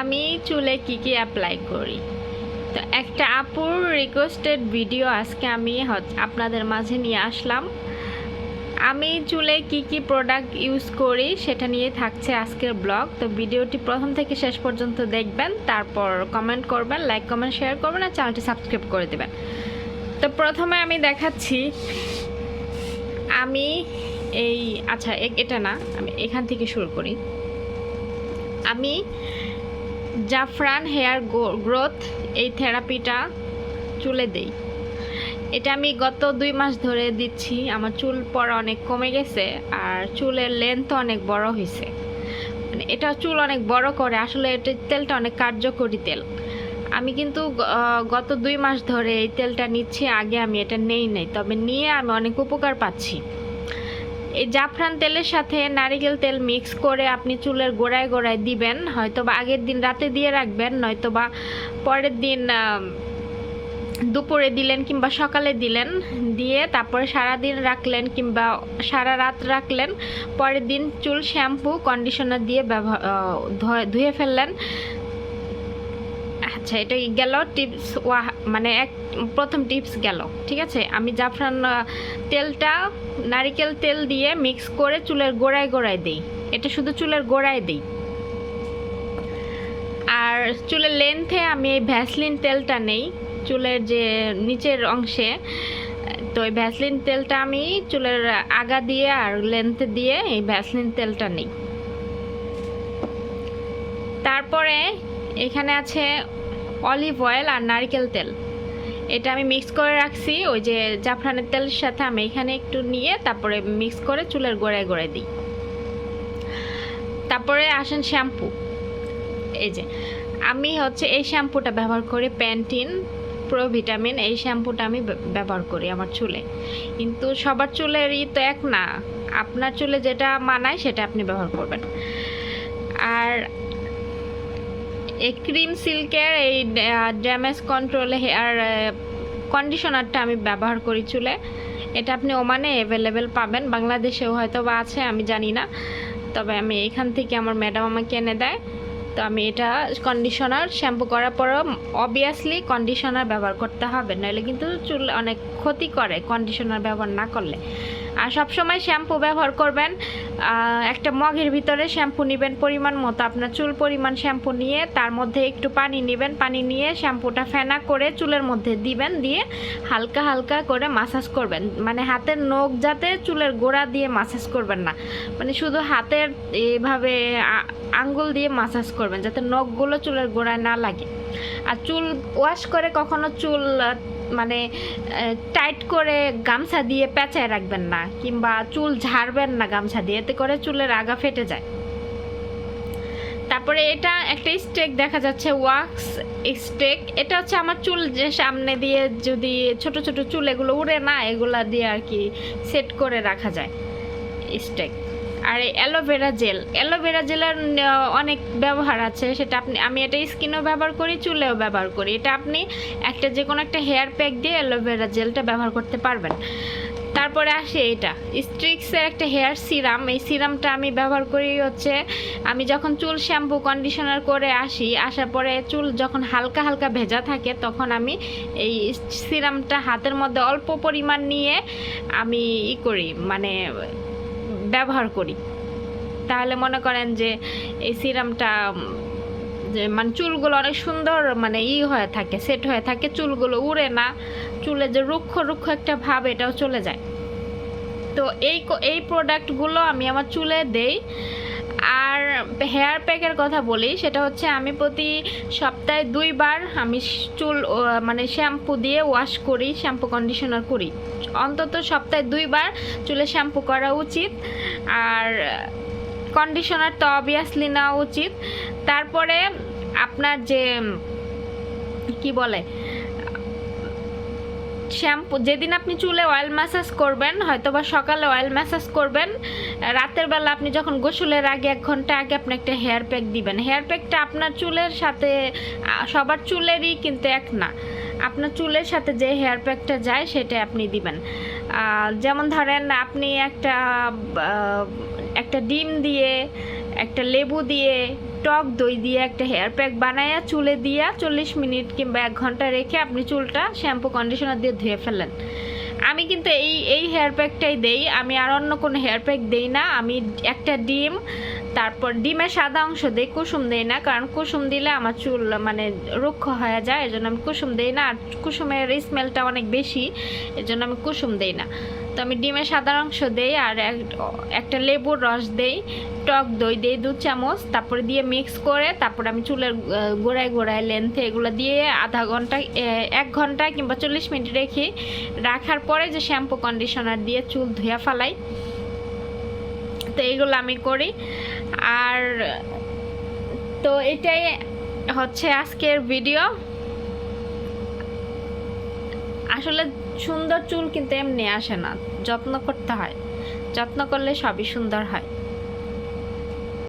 আমি চুলে কি কি অ্যাপ্লাই করি। তো একটা আপুর রিকোয়েস্টেড ভিডিও আজকে আমি আপনাদের মাঝে নিয়ে আসলাম। আমি চুলে কি কি প্রোডাক্ট ইউজ করি সেটা নিয়ে থাকছে আজকের ব্লগ। তো ভিডিওটি প্রথম থেকে শেষ পর্যন্ত দেখবেন, তারপর কমেন্ট করবেন, লাইক কমেন্ট শেয়ার করবেন আর চ্যানেলটি সাবস্ক্রাইব করে দেবেন। তো প্রথমে আমি দেখাচ্ছি, আমি এটা না, আমি এখান থেকে শুরু করি। আমি জাফরান হেয়ার গ্রোথ এই থেরাপিটা চুলে দেই। এটা আমি গত 2 মাস ধরে দিচ্ছি। আমার চুল পড়া অনেক কমে গেছে আর চুলের লেন্থ অনেক বড় হয়েছে। মানে এটা চুল অনেক বড় করে, আসলে এটা তেলটা অনেক কার্যকরী তেল। আমি কিন্তু গত 2 মাস ধরে এই তেলটা নিচ্ছি। আগে আমি এটা নেই, তবে নিয়ে আমি অনেক উপকার পাচ্ছি। এই জাফরান তেলের সাথে নারিকেল তেল মিক্স করে আপনি চুলের গোড়ায় গোড়ায় দিবেন। হয়তো বা আগের দিন রাতে দিয়ে রাখবেন, নয়তো বা পরের দিন দুপুরে দিলেন কিংবা সকালে দিলেন, দিয়ে তারপরে সারাদিন রাখলেন কিংবা সারা রাত রাখলেন। পরের দিন চুল শ্যাম্পু কন্ডিশনার দিয়ে ধুয়ে ফেললেন। আচ্ছা, এটা গেল টিপস, মানে প্রথম টিপস গেল। ঠিক আছে, আমি জাফরান তেলটা নারিকেল তেল দিয়ে মিক্স করে চুলের গোড়ায় গোড়ায় দিই। এটা শুধু চুলের গোড়ায় দিই। আর চুলের লেন্থে আমি এই ভ্যাসলিন তেলটা নেই, চুলের যে নিচের অংশে। তো এই ভ্যাসলিন তেলটা আমি চুলের আগা দিয়ে আর লেন্থে দিয়ে এই ভ্যাসলিন তেলটা নেই। তারপরে এখানে আছে অলিভ অয়েল আর নারকেল তেল। এটা আমি মিক্স করে রাখছি ওই যে জাফরানের তেলের সাথে। আমি এখানে একটু নিয়ে তারপরে মিক্স করে চুলের গোড়ায় গোড়ায় দিই। তারপরে আসেন শ্যাম্পু। এই যে আমি এই শ্যাম্পুটা ব্যবহার করি, প্যান্টিন প্রো ভিটামিন। এই শ্যাম্পুটা আমি ব্যবহার করি আমার চুলে। কিন্তু সবার চুলেরই তো এক না, আপনার চুলে যেটা মানায় সেটা আপনি ব্যবহার করবেন। আর এই ক্রিম সিল্কের এই ড্যামেজ কন্ট্রোল হেয়ার কন্ডিশনারটা আমি ব্যবহার করি চুলে। এটা আপনি ওমানে অ্যাভেলেবেল পাবেন, বাংলাদেশেও হয়তো বা আছে, আমি জানি না। তবে আমি এখান থেকে আমার ম্যাডাম আমাকে এনে দেয়। তো আমি এটা কন্ডিশনার শ্যাম্পু করার পরও অবভিয়াসলি কন্ডিশনার ব্যবহার করতে হবে, নইলে কিন্তু চুল অনেক ক্ষতি করে কন্ডিশনার ব্যবহার না করলে। আর সবসময় শ্যাম্পু ব্যবহার করবেন একটা মগের ভিতরে শ্যাম্পু নেবেন পরিমাণ মতো, আপনার চুল পরিমাণ শ্যাম্পু নিয়ে তার মধ্যে একটু পানি নেবেন। পানি নিয়ে শ্যাম্পুটা ফেনা করে চুলের মধ্যে দিবেন, দিয়ে হালকা হালকা করে মাসাজ করবেন। মানে হাতের নখ যাতে চুলের গোড়া দিয়ে মাসাজ করবেন না, মানে শুধু হাতের এইভাবে আঙ্গুল দিয়ে মাসাজ করবেন যাতে নখগুলো চুলের গোড়ায় না লাগে। আর চুল ওয়াশ করে কখনো চুল মানে টাইট করে গামছা দিয়ে পেঁচায় রাখবেন না, কিংবা চুল ঝাড়বেন না গামছা দিয়ে, এতে করে চুলের আগা ফেটে যায়। তারপরে এটা একটা স্টেক দেখা যাচ্ছে, ওয়াক্স স্টেক। এটা আমার চুল যে সামনে দিয়ে যদি ছোট ছোট চুল এগুলো উড়ে না, এগুলা দিয়ে আর কি সেট করে রাখা যায় স্টেক। আর অ্যালোভেরা জেলের অনেক ব্যবহার আছে, সেটা আমি এটা স্কিনেও ব্যবহার করি, চুলেও ব্যবহার করি। এটা আপনি যে কোনো একটা হেয়ার প্যাক দিয়ে অ্যালোভেরা জেলটা ব্যবহার করতে পারবেন। তারপরে আসে এটা স্ট্রিক্সের একটা হেয়ার সিরাম। এই সিরামটা আমি ব্যবহার করি আমি যখন চুল শ্যাম্পু কন্ডিশনার করে আসার পরে চুল যখন হালকা হালকা ভেজা থাকে, তখন আমি এই সিরামটা হাতের মধ্যে অল্প পরিমাণ নিয়ে আমি মানে ব্যবহার করি। তাহলে মনে করেন যে এই সিরামটা মানে চুলগুলো অনেক সুন্দর মানে হয়ে থাকে, সেট হয়ে থাকে, চুলগুলো উড়ে না, চুলে যে রুক্ষ রুক্ষ একটা ভাব এটাও চলে যায়। তো এই প্রোডাক্টগুলো আমি আমার চুলে দেই। আর হেয়ার প্যাকের কথা বলি, সেটা আমি প্রতি সপ্তাহে 2 বার আমি চুল মানে শ্যাম্পু দিয়ে ওয়াশ করি, শ্যাম্পু কন্ডিশনার করি। অন্তত সপ্তাহে 2 বার চুলে শ্যাম্পু করা উচিত, আর কন্ডিশনার তো অবভিয়াসলি নেওয়া উচিত। তারপরে আপনার যে কি বলে শ্যাম্পু, যেদিন আপনি চুলে অয়েল ম্যাসাজ করবেন, হয়তো বা সকালে অয়েল ম্যাসাজ করবেন, রাতের বেলা আপনি যখন গোসলের আগে 1 ঘন্টা আগে আপনি একটা হেয়ার প্যাক দিবেন। হেয়ার প্যাকটা আপনার চুলের সাথে, সবার চুলেরই কিন্তু এক না, আপনার চুলের সাথে যে হেয়ার প্যাকটা যায় সেটা আপনি দিবেন। যেমন ধরেন আপনি একটা ডিম দিয়ে, একটা লেবু দিয়ে টক দই দিয়ে একটা হেয়ার প্যাক বানায়া চুলে দিয়া 40 মিনিট কিংবা 1 ঘন্টা রেখে আপনি চুলটা শ্যাম্পু কন্ডিশনার দিয়ে ধুয়ে ফেলেন। আমি কিন্তু এই হেয়ার প্যাকটাই দেই, আমি আর অন্য কোনো হেয়ার প্যাক দেই না। আমি একটা ডিম, তারপর ডিমের সাদা অংশ দেই, কুসুম দেই না, কারণ কুসুম দিলে আমার চুল মানে রুক্ষ হয়ে যায়, এজন্য আমি কুসুম দেই না। আর কুসুমের স্মেলটা অনেক বেশি, এজন্য আমি কুসুম দেই না। তো আমি ডিমের সাদা অংশ দেই আর একটা লেবুর রস দেই, টক দই দেই 2 চামচ, তারপরে দিয়ে মিক্স করে তারপর আমি চুলের গোড়ায় গোড়ায় লেন্থে এগুলো দিয়ে আধা ঘন্টা 1 ঘন্টা কিংবা 40 মিনিট রেখে রাখার পরে যে শ্যাম্পু কন্ডিশনার দিয়ে চুল ধুয়ে ফেলাই। তো এইগুলো আমি করি। আর তো এটাই হচ্ছে আজকের ভিডিও। আসলে সুন্দর চুল কিন্তু এমনি আসে না, যত্ন করতে হয়, যত্ন করলে সবই সুন্দর হয়।